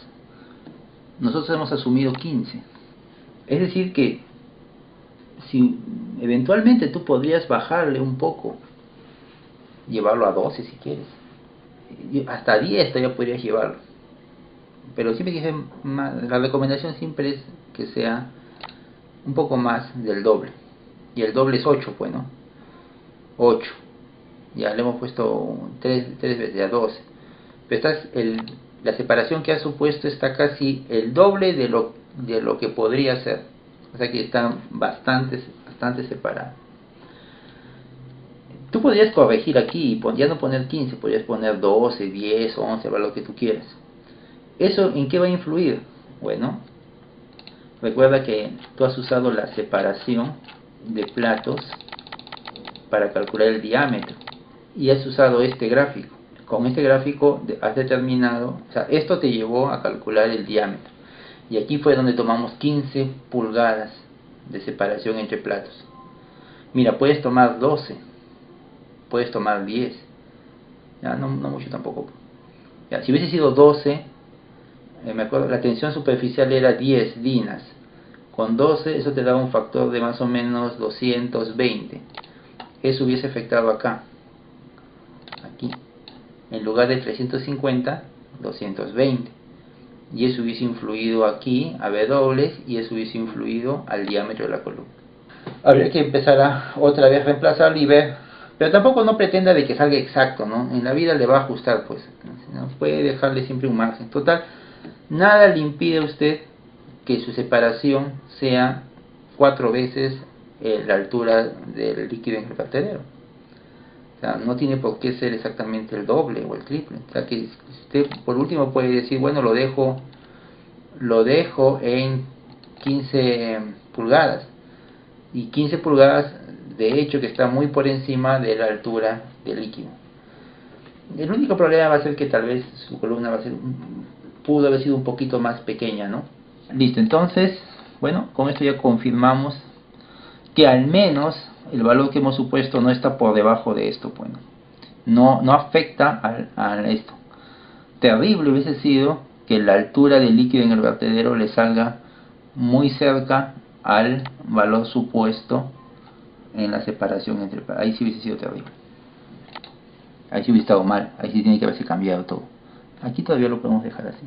Nosotros hemos asumido 15. Es decir que si eventualmente tú podrías bajarle un poco, llevarlo a 12 si quieres, hasta 10 todavía podrías llevarlo, pero siempre que sea más, la recomendación siempre es que sea un poco más del doble, y el doble es 8, pues, ¿no? 8, ya le hemos puesto 3 veces, ya 12, pero la separación que has supuesto está casi el doble de lo que podría ser, o sea que están bastante separados. Tú podrías corregir aquí, ya no poner 15, podrías poner 12, 10, 11, lo que tú quieras. ¿Eso en qué va a influir? Bueno, recuerda que tú has usado la separación de platos para calcular el diámetro y has usado este gráfico. Con este gráfico has determinado, o sea, esto te llevó a calcular el diámetro. Y aquí fue donde tomamos 15 pulgadas de separación entre platos. Mira, puedes tomar 12, puedes tomar 10, ya no mucho tampoco. Ya, si hubiese sido 12, me acuerdo, la tensión superficial era 10 dinas. Con 12 eso te daba un factor de más o menos 220. Eso hubiese afectado acá, aquí, en lugar de 350, 220. Y eso hubiese influido aquí a W, y eso hubiese influido al diámetro de la columna. Habría que empezar otra vez a reemplazarlo y ver, pero tampoco no pretenda de que salga exacto, ¿no? En la vida le va a ajustar, pues, ¿no? Puede dejarle siempre un margen. Total, nada le impide a usted que su separación sea 4 veces la altura del líquido en el vertedero. O sea, no tiene por qué ser exactamente el doble o el triple. O sea, que usted por último puede decir, bueno, lo dejo en 15 pulgadas. Y 15 pulgadas, de hecho, que está muy por encima de la altura del líquido. El único problema va a ser que tal vez su columna pudo haber sido un poquito más pequeña, ¿no? Listo, entonces, bueno, con esto ya confirmamos que al menos el valor que hemos supuesto no está por debajo de esto, bueno, no afecta a esto. Terrible hubiese sido que la altura del líquido en el vertedero le salga muy cerca al valor supuesto en la separación entre... Ahí sí hubiese sido terrible. Ahí sí hubiese estado mal. Ahí sí tiene que haberse cambiado todo. Aquí todavía lo podemos dejar así.